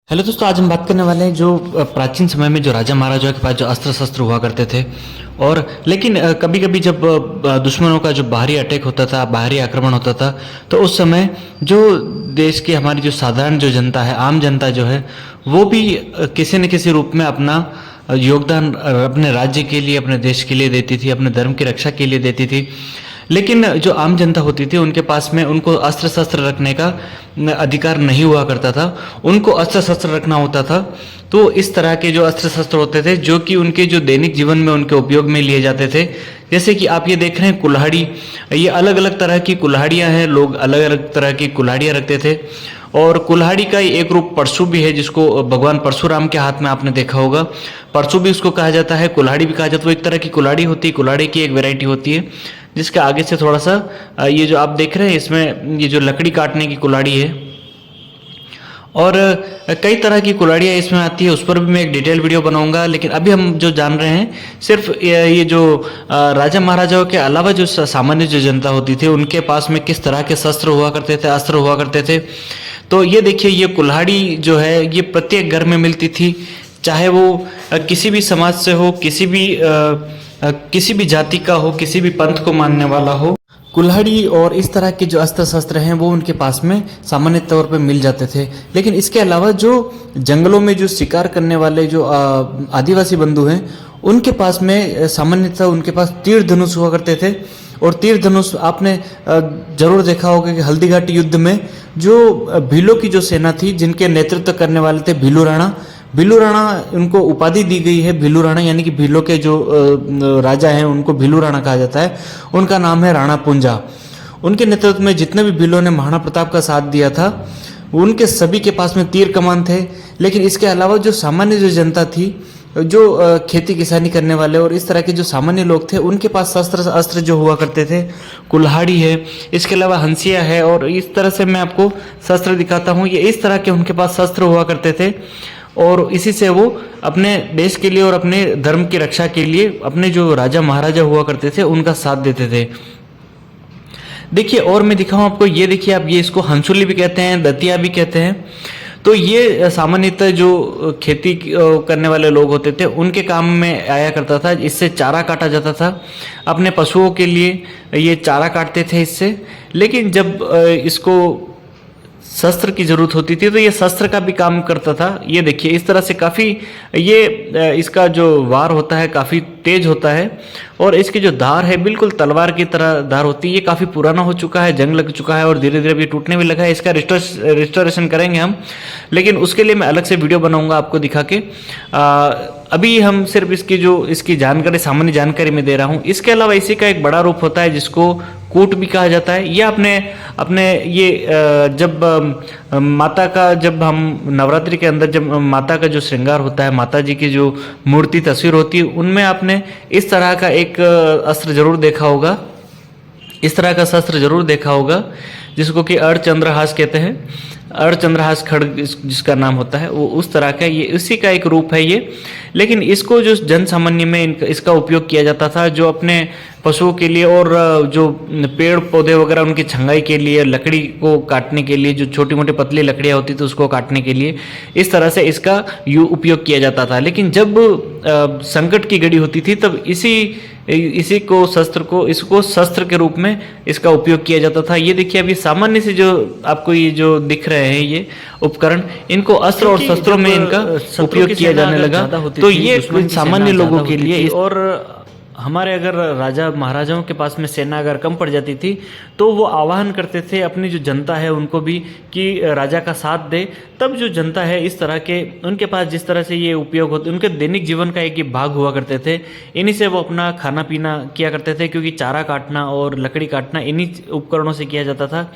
Hello दोस्तों, आज हम बात करने वाले हैं जो प्राचीन समय में जो राजा महाराजाओं के पास जो अस्त्र शस्त्र हुआ करते थे। और लेकिन कभी कभी जब दुश्मनों का जो बाहरी अटैक होता था, बाहरी आक्रमण होता था, तो उस समय जो देश की हमारी जो साधारण जो जनता है, आम जनता जो है, वो भी किसी न किसी रूप में अपना योगदान अपने राज्य के लिए, अपने देश के लिए देती थी, अपने धर्म की रक्षा के लिए देती थी। लेकिन जो आम जनता होती थी, उनके पास में उनको अस्त्र शस्त्र रखने का अधिकार नहीं हुआ करता था। उनको अस्त्र शस्त्र रखना होता था। तो इस तरह के जो अस्त्र शस्त्र होते थे, जो कि उनके जो दैनिक जीवन में उनके उपयोग में लिए जाते थे, जैसे कि आप ये देख रहे हैं कुल्हाड़ी। ये अलग अलग तरह की कुल्हाड़ियाँ हैं, लोग अलग अलग तरह की कुल्हाड़ियाँ रखते थे। और कुल्हाड़ी का ही एक रूप परशु भी है, जिसको भगवान परशुराम के हाथ में आपने देखा होगा। परशु भी उसको कहा जाता है, कुल्हाड़ी भी कहा जाता है। वो एक तरह की कुल्हाड़ी होती है, कुल्हाड़ी की एक वैरायटी होती है, जिसके आगे से थोड़ा सा ये जो आप देख रहे हैं, इसमें ये जो लकड़ी काटने की कुल्हाड़ी है। और कई तरह की कुल्हाड़ियाँ इसमें आती है, उस पर भी मैं एक डिटेल वीडियो बनाऊंगा। लेकिन अभी हम जो जान रहे हैं, सिर्फ ये जो राजा महाराजाओं के अलावा जो सामान्य जो जनता होती थी, उनके पास में किस तरह के शस्त्र हुआ करते थे, अस्त्र हुआ करते थे। तो ये देखिए, ये कुल्हाड़ी जो है, ये प्रत्येक घर में मिलती थी, चाहे वो किसी भी समाज से हो, किसी भी जाति का हो, किसी भी पंथ को मानने वाला हो। कुल्हाड़ी और इस तरह के जो अस्त्र शस्त्र हैं, वो उनके पास में सामान्य तौर पे मिल जाते थे। लेकिन इसके अलावा जो जंगलों में जो शिकार करने वाले जो आदिवासी बंधु हैं, उनके पास में सामान्यतः उनके पास तीर धनुष हुआ करते थे। और तीर धनुष आपने जरूर देखा होगा कि हल्दीघाटी युद्ध में जो भीलों की जो सेना थी, जिनके नेतृत्व करने वाले थे भीलू राणा। भीलू राणा, उनको उपाधि दी गई है भीलू राणा, यानी कि भीलों के जो राजा हैं, उनको भीलू राणा कहा जाता है। उनका नाम है राणा पुंजा। उनके नेतृत्व में जितने भी भीलों ने महाराणा प्रताप का साथ दिया था, उनके सभी के पास में तीर कमान थे। लेकिन इसके अलावा जो सामान्य जो जनता थी, जो खेती किसानी करने वाले और इस तरह के जो सामान्य लोग थे, उनके पास शस्त्र अस्त्र जो हुआ करते थे, कुल्हाड़ी है, इसके अलावा हंसिया है। और इस तरह से मैं आपको शस्त्र दिखाता हूँ, ये इस तरह के उनके पास शस्त्र हुआ करते थे। और इसी से वो अपने देश के लिए और अपने धर्म की रक्षा के लिए अपने जो राजा महाराजा हुआ करते थे, उनका साथ देते थे। देखिए, और मैं दिखाऊं आपको, ये देखिए आप, ये इसको हंसुली भी कहते हैं, दतिया भी कहते हैं। तो ये सामान्यतः जो खेती करने वाले लोग होते थे, उनके काम में आया करता था। इससे चारा काटा जाता था, अपने पशुओं के लिए ये चारा काटते थे इससे। लेकिन जब इसको शस्त्र की जरूरत होती थी, तो ये शस्त्र का भी काम करता था। ये देखिए, इस तरह से काफ़ी ये इसका जो वार होता है काफ़ी तेज होता है। और इसकी जो धार है, बिल्कुल तलवार की तरह धार होती है। ये काफ़ी पुराना हो चुका है, जंग लग चुका है और धीरे धीरे भी टूटने भी लगा है। इसका रिस्टोरेशन करेंगे हम, लेकिन उसके लिए मैं अलग से वीडियो बनाऊंगा आपको दिखा के। अभी हम सिर्फ इसकी जानकारी, सामान्य जानकारी में दे रहा हूँ। इसके अलावा इसी का एक बड़ा रूप होता है, जिसको कूट भी कहा जाता है। ये अपने ये जब माता का, जब हम नवरात्रि के अंदर जब माता का जो श्रृंगार होता है, माता जी की जो मूर्ति तस्वीर होती है, उनमें आपने इस तरह का एक अस्त्र जरूर देखा होगा, इस तरह का शस्त्र जरूर देखा होगा, जिसको कि अर्धचंद्रहास कहते हैं। अर्धचंद्रहास खड्ग जिसका नाम होता है, वो उस तरह का, ये उसी का एक रूप है ये। लेकिन इसको जो जन सामान्य में इसका उपयोग किया जाता था, जो अपने पशुओं के लिए और जो पेड़ पौधे वगैरह उनकी छंगाई के लिए, लकड़ी को काटने के लिए, जो छोटी मोटी पतली लकड़ियाँ होती थी उसको काटने के लिए, इस तरह से इसका उपयोग किया जाता था। लेकिन जब संकट की घड़ी होती थी, तब इसको शस्त्र के रूप में इसका उपयोग किया जाता था। ये देखिए, अभी सामान्य से जो आपको ये जो दिख रहे हैं ये उपकरण, इनको अस्त्र और शस्त्रों में इनका उपयोग किया जाने लगा। तो ये सामान्य लोगों के लिए। और हमारे अगर राजा महाराजाओं के पास में सेना अगर कम पड़ जाती थी, तो वो आह्वान करते थे अपनी जो जनता है उनको भी, कि राजा का साथ दे। तब जो जनता है, इस तरह के उनके पास जिस तरह से ये उपयोग होते, उनके दैनिक जीवन का एक ही भाग हुआ करते थे। इन्हीं से वो अपना खाना पीना किया करते थे, क्योंकि चारा काटना और लकड़ी काटना इन्हीं उपकरणों से किया जाता था।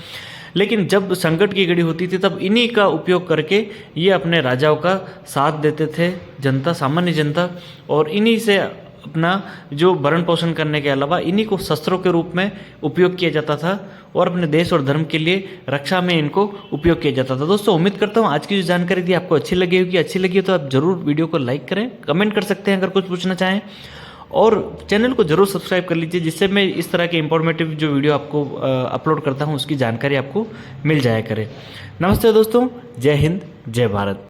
लेकिन जब संकट की घड़ी होती थी, तब इन्हीं का उपयोग करके ये अपने राजाओं का साथ देते थे, जनता, सामान्य जनता। और इन्हीं से अपना जो भरण पोषण करने के अलावा इन्हीं को शस्त्रों के रूप में उपयोग किया जाता था, और अपने देश और धर्म के लिए रक्षा में इनको उपयोग किया जाता था। दोस्तों, उम्मीद करता हूँ आज की जो जानकारी थी आपको अच्छी लगी होगी। अच्छी लगी तो आप जरूर वीडियो को लाइक करें, कमेंट कर सकते हैं अगर कुछ पूछना चाहें, और चैनल को जरूर सब्सक्राइब कर लीजिए, जिससे मैं इस तरह के इंफॉर्मेटिव जो वीडियो आपको अपलोड करता हूँ, उसकी जानकारी आपको मिल जाया करे। नमस्ते दोस्तों, जय हिंद, जय भारत।